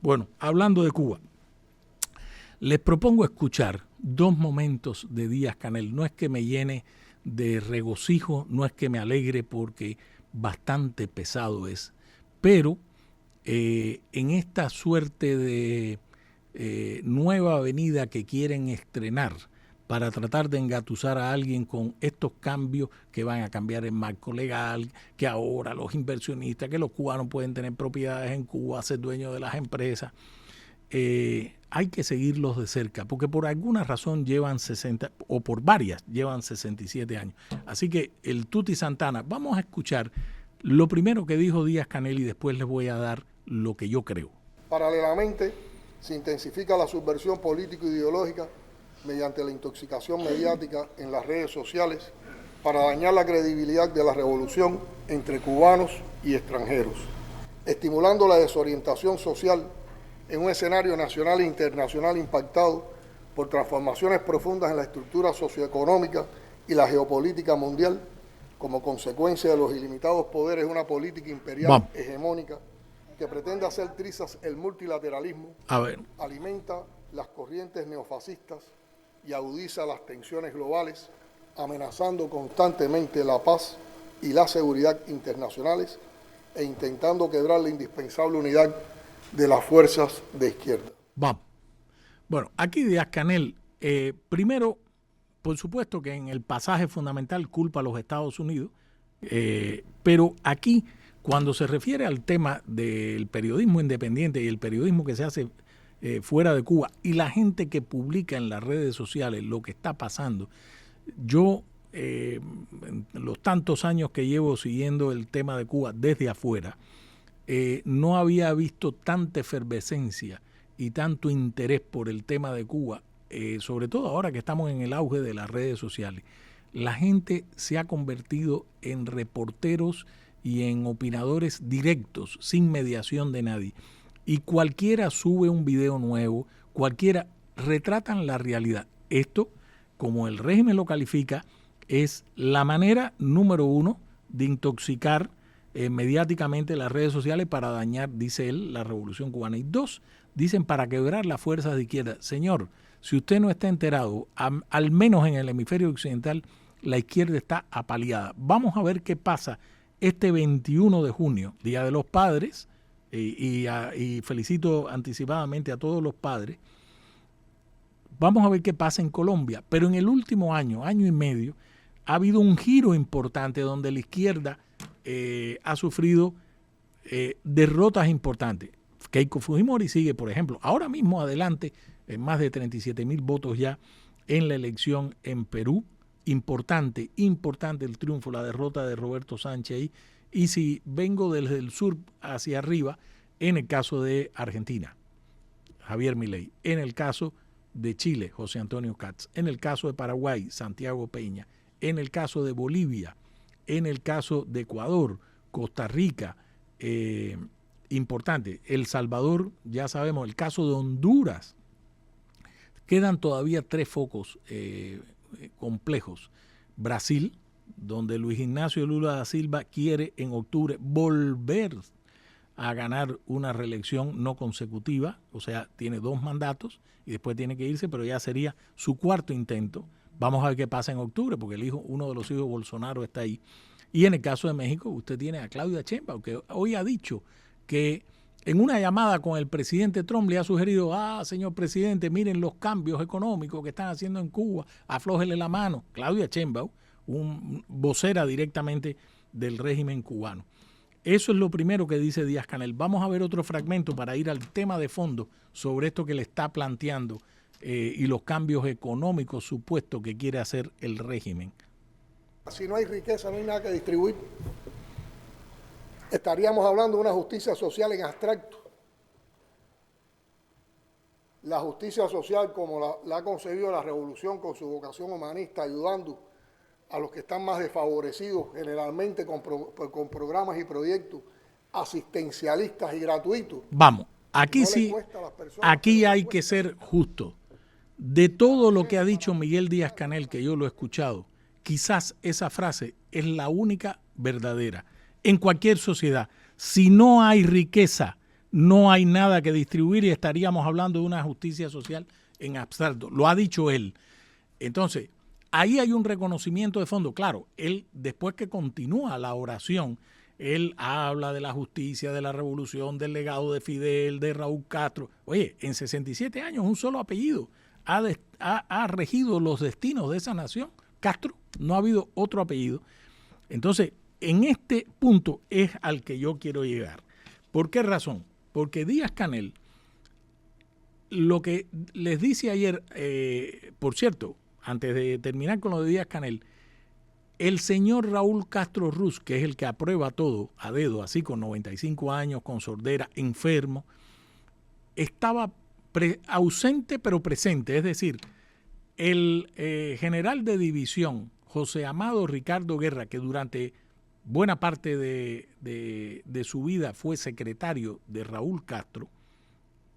Bueno, hablando de Cuba, les propongo escuchar 2 momentos de Díaz-Canel. No es que me llene de regocijo, no es que me alegre porque bastante pesado es, pero en esta suerte de nueva avenida que quieren estrenar para tratar de engatusar a alguien con estos cambios que van a cambiar el marco legal, que ahora los inversionistas, que los cubanos pueden tener propiedades en Cuba, ser dueños de las empresas, hay que seguirlos de cerca, porque por alguna razón llevan 60, o por varias, llevan 67 años. Así que el Tuti Santana, vamos a escuchar lo primero que dijo Díaz-Canel y después les voy a dar lo que yo creo. Paralelamente, se intensifica la subversión político-ideológica mediante la intoxicación mediática en las redes sociales para dañar la credibilidad de la revolución entre cubanos y extranjeros, estimulando la desorientación social en un escenario nacional e internacional impactado por transformaciones profundas en la estructura socioeconómica y la geopolítica mundial como consecuencia de los ilimitados poderes de una política imperial hegemónica que pretende hacer trizas el multilateralismo, alimenta las corrientes neofascistas y agudiza las tensiones globales, amenazando constantemente la paz y la seguridad internacionales e intentando quebrar la indispensable unidad de las fuerzas de izquierda. Vamos. Bueno, aquí Díaz-Canel, primero, por supuesto que en el pasaje fundamental culpa a los Estados Unidos, pero aquí, cuando se refiere al tema del periodismo independiente y el periodismo que se hace fuera de Cuba y la gente que publica en las redes sociales lo que está pasando, yo, en los tantos años que llevo siguiendo el tema de Cuba desde afuera, no había visto tanta efervescencia y tanto interés por el tema de Cuba, sobre todo ahora que estamos en el auge de las redes sociales. La gente se ha convertido en reporteros y en opinadores directos, sin mediación de nadie. Y cualquiera sube un video nuevo, cualquiera retratan la realidad. Esto, como el régimen lo califica, es la manera número 1 de intoxicar mediáticamente las redes sociales para dañar, dice él, la revolución cubana. Y 2, dicen para quebrar las fuerzas de izquierda. Señor, si usted no está enterado, al menos en el hemisferio occidental, la izquierda está apaleada. Vamos a ver qué pasa este 21 de junio, Día de los Padres, y felicito anticipadamente a todos los padres. Vamos a ver qué pasa en Colombia. Pero en el último año, año y medio, ha habido un giro importante donde la izquierda ha sufrido derrotas importantes. Keiko Fujimori sigue, por ejemplo, ahora mismo adelante, más de 37,000 votos ya en la elección en Perú. Importante el triunfo, la derrota de Roberto Sánchez ahí. Y si vengo desde el sur hacia arriba, en el caso de Argentina, Javier Milei, en el caso de Chile, José Antonio Kats, en el caso de Paraguay, Santiago Peña, en el caso de Bolivia, en el caso de Ecuador, Costa Rica, importante, El Salvador, ya sabemos, el caso de Honduras. Quedan todavía 3 focos complejos. Brasil, donde Luis Ignacio Lula da Silva quiere en octubre volver a ganar una reelección no consecutiva, o sea, tiene 2 mandatos y después tiene que irse, pero ya sería su 4º intento. Vamos a ver qué pasa en octubre, porque uno de los hijos de Bolsonaro está ahí. Y en el caso de México, usted tiene a Claudia Sheinbaum, que hoy ha dicho que en una llamada con el presidente Trump le ha sugerido, señor presidente, miren los cambios económicos que están haciendo en Cuba, aflójele la mano. Claudia Sheinbaum, vocera directamente del régimen cubano. Eso es lo primero que dice Díaz-Canel. Vamos a ver otro fragmento para ir al tema de fondo sobre esto que le está planteando y los cambios económicos supuestos que quiere hacer el régimen. Si no hay riqueza, no hay nada que distribuir. Estaríamos hablando de una justicia social en abstracto. La justicia social, como la ha concebido la revolución con su vocación humanista, ayudando a los que están más desfavorecidos, generalmente con programas y proyectos asistencialistas y gratuitos. Vamos, aquí no sí, aquí hay que ser justo. De todo lo que ha dicho Miguel Díaz-Canel, que yo lo he escuchado, quizás esa frase es la única verdadera. En cualquier sociedad, si no hay riqueza, no hay nada que distribuir y estaríamos hablando de una justicia social en abstracto. Lo ha dicho él. Entonces, ahí hay un reconocimiento de fondo. Claro, él, después que continúa la oración, él habla de la justicia, de la revolución, del legado de Fidel, de Raúl Castro. Oye, en 67 años un solo apellido ha regido los destinos de esa nación. Castro, no ha habido otro apellido. Entonces, en este punto es al que yo quiero llegar. ¿Por qué razón? Porque Díaz-Canel, lo que les dice ayer, por cierto, antes de terminar con lo de Díaz-Canel, el señor Raúl Castro Ruz, que es el que aprueba todo a dedo, así con 95 años, con sordera, enfermo, estaba ausente pero presente. Es decir, el general de división, José Amado Ricardo Guerra, que durante buena parte de su vida fue secretario de Raúl Castro,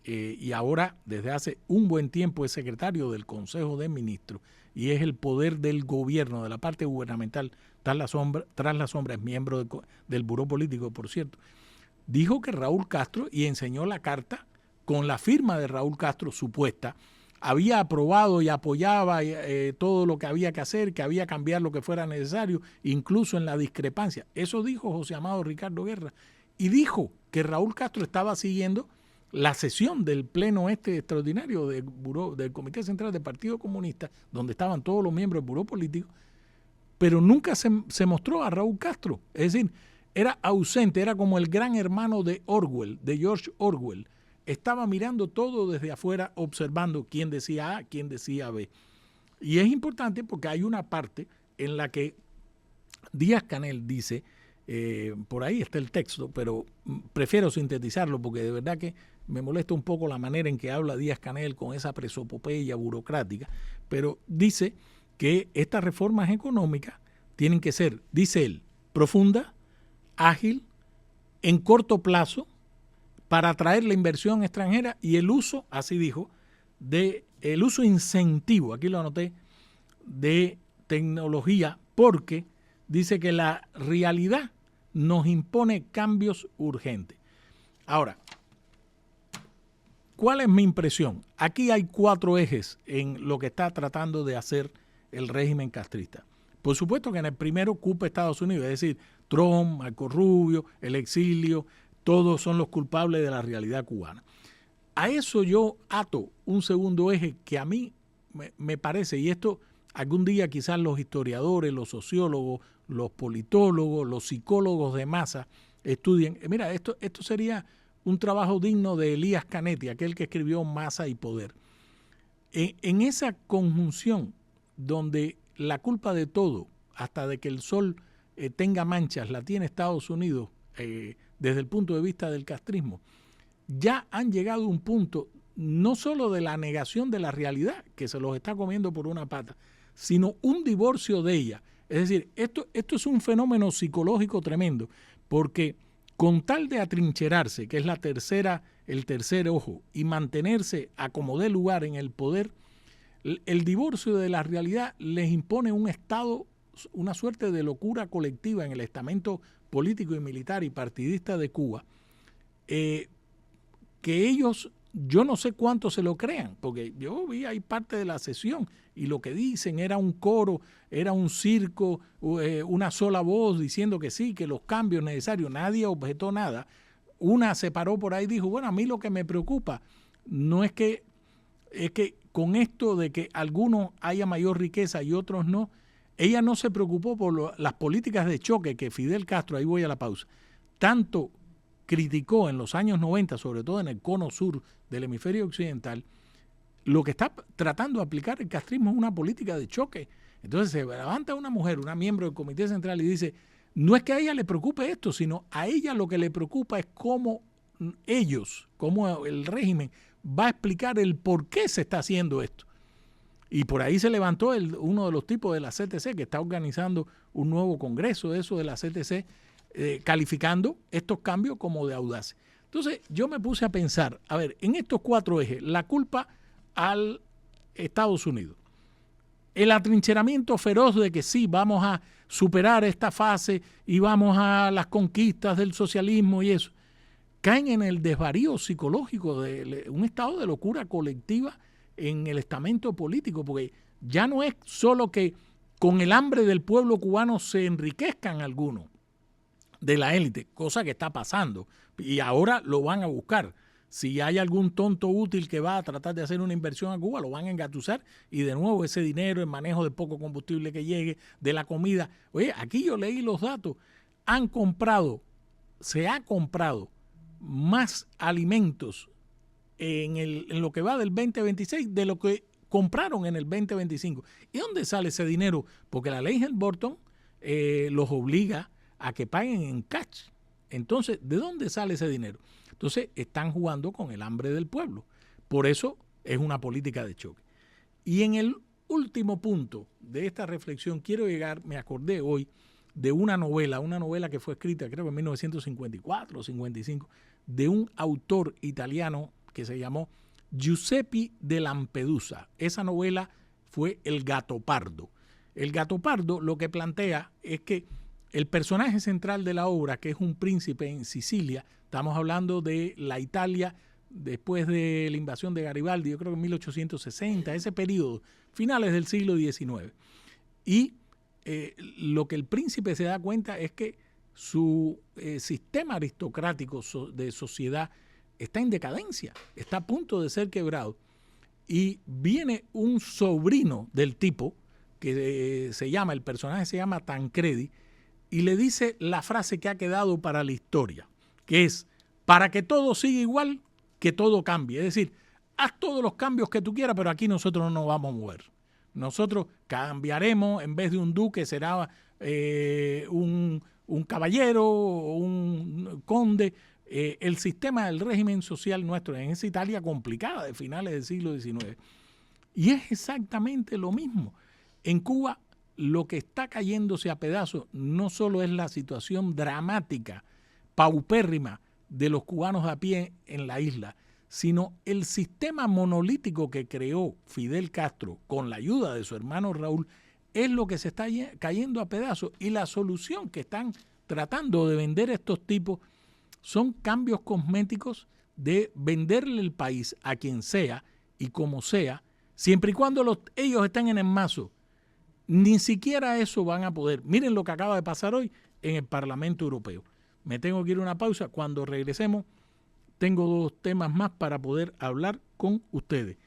y ahora desde hace un buen tiempo es secretario del Consejo de Ministros y es el poder del gobierno, de la parte gubernamental, tras la sombra, es miembro del Buró Político, por cierto, dijo que Raúl Castro, y enseñó la carta con la firma de Raúl Castro supuesta, había aprobado y apoyaba todo lo que había que hacer, que había que cambiar lo que fuera necesario, incluso en la discrepancia. Eso dijo José Amado Ricardo Guerra, y dijo que Raúl Castro estaba siguiendo la sesión del pleno extraordinario del Comité Central del Partido Comunista, donde estaban todos los miembros del Buró Político, pero nunca se mostró a Raúl Castro. Es decir, era ausente, era como el gran hermano de Orwell, de George Orwell. Estaba mirando todo desde afuera, observando quién decía A, quién decía B. Y es importante porque hay una parte en la que Díaz-Canel dice, por ahí está el texto, pero prefiero sintetizarlo porque de verdad que me molesta un poco la manera en que habla Díaz-Canel con esa presopopeya burocrática, pero dice que estas reformas económicas tienen que ser, dice él, profunda, ágil, en corto plazo, para atraer la inversión extranjera y el uso, así dijo, el uso incentivo, aquí lo anoté, de tecnología, porque dice que la realidad nos impone cambios urgentes. Ahora, ¿cuál es mi impresión? Aquí hay 4 ejes en lo que está tratando de hacer el régimen castrista. Por supuesto que en el primero culpa a Estados Unidos, es decir, Trump, Marco Rubio, el exilio, todos son los culpables de la realidad cubana. A eso yo ato un segundo eje que a mí me parece, y esto algún día quizás los historiadores, los sociólogos, los politólogos, los psicólogos de masa estudien. Mira, esto sería un trabajo digno de Elías Canetti, aquel que escribió Masa y Poder. En esa conjunción donde la culpa de todo, hasta de que el sol tenga manchas, la tiene Estados Unidos desde el punto de vista del castrismo, ya han llegado a un punto no solo de la negación de la realidad, que se los está comiendo por una pata, sino un divorcio de ella. Es decir, esto es un fenómeno psicológico tremendo, porque con tal de atrincherarse, que es el tercer ojo, y mantenerse a como dé lugar en el poder, el divorcio de la realidad les impone un estado, una suerte de locura colectiva en el estamento político y militar y partidista de Cuba, que ellos, yo no sé cuánto se lo crean, porque yo vi ahí parte de la sesión y lo que dicen era un coro, era un circo, una sola voz diciendo que sí, que los cambios necesarios, nadie objetó nada. Una se paró por ahí y dijo, bueno, a mí lo que me preocupa no es que con esto de que algunos haya mayor riqueza y otros no, ella no se preocupó por las políticas de choque que Fidel Castro, ahí voy a la pausa, tanto criticó en los años 90, sobre todo en el cono sur del hemisferio occidental. Lo que está tratando de aplicar el castrismo es una política de choque. Entonces se levanta una mujer, una miembro del Comité Central, y dice, no es que a ella le preocupe esto, sino a ella lo que le preocupa es cómo cómo el régimen va a explicar el por qué se está haciendo esto. Y por ahí se levantó uno de los tipos de la CTC, que está organizando un nuevo congreso de eso de la CTC, calificando estos cambios como de audacia. Entonces yo me puse a pensar, a ver, en estos 4 ejes, la culpa al Estados Unidos, el atrincheramiento feroz de que sí, vamos a superar esta fase y vamos a las conquistas del socialismo y eso. caen en el desvarío psicológico de un estado de locura colectiva en el estamento político, porque ya no es solo que con el hambre del pueblo cubano se enriquezcan algunos de la élite, cosa que está pasando, y ahora lo van a buscar. Si hay algún tonto útil que va a tratar de hacer una inversión a Cuba, lo van a engatusar y de nuevo ese dinero, el manejo de poco combustible que llegue, de la comida. Oye, aquí yo leí los datos, se ha comprado más alimentos en lo que va del 2026 de lo que compraron en el 2025. ¿Y dónde sale ese dinero? Porque la ley Helms-Burton los obliga a que paguen en cash. Entonces, ¿de dónde sale ese dinero? Entonces, están jugando con el hambre del pueblo. Por eso es una política de choque. Y en el último punto de esta reflexión quiero llegar, me acordé hoy de una novela que fue escrita creo que en 1954 o 55, de un autor italiano que se llamó Giuseppe de Lampedusa. Esa novela fue El Gattopardo. El Gattopardo lo que plantea es que el personaje central de la obra, que es un príncipe en Sicilia, estamos hablando de la Italia después de la invasión de Garibaldi, yo creo que en 1860, ese periodo, finales del siglo XIX. Y lo que el príncipe se da cuenta es que su sistema aristocrático de sociedad está en decadencia, está a punto de ser quebrado. Y viene un sobrino del tipo, que el personaje se llama Tancredi, y le dice la frase que ha quedado para la historia, que es, para que todo siga igual, que todo cambie. Es decir, haz todos los cambios que tú quieras, pero aquí nosotros no nos vamos a mover. Nosotros cambiaremos, en vez de un duque será un caballero, un conde. El sistema del régimen social nuestro en esa Italia complicada de finales del siglo XIX. Y es exactamente lo mismo. En Cuba, lo que está cayéndose a pedazos no solo es la situación dramática, paupérrima de los cubanos a pie en la isla, sino el sistema monolítico que creó Fidel Castro con la ayuda de su hermano Raúl es lo que se está cayendo a pedazos. Y la solución que están tratando de vender estos tipos son cambios cosméticos de venderle el país a quien sea y como sea, siempre y cuando ellos estén en el mazo. Ni siquiera eso van a poder. Miren lo que acaba de pasar hoy en el Parlamento Europeo. Me tengo que ir a una pausa. Cuando regresemos, tengo 2 temas más para poder hablar con ustedes.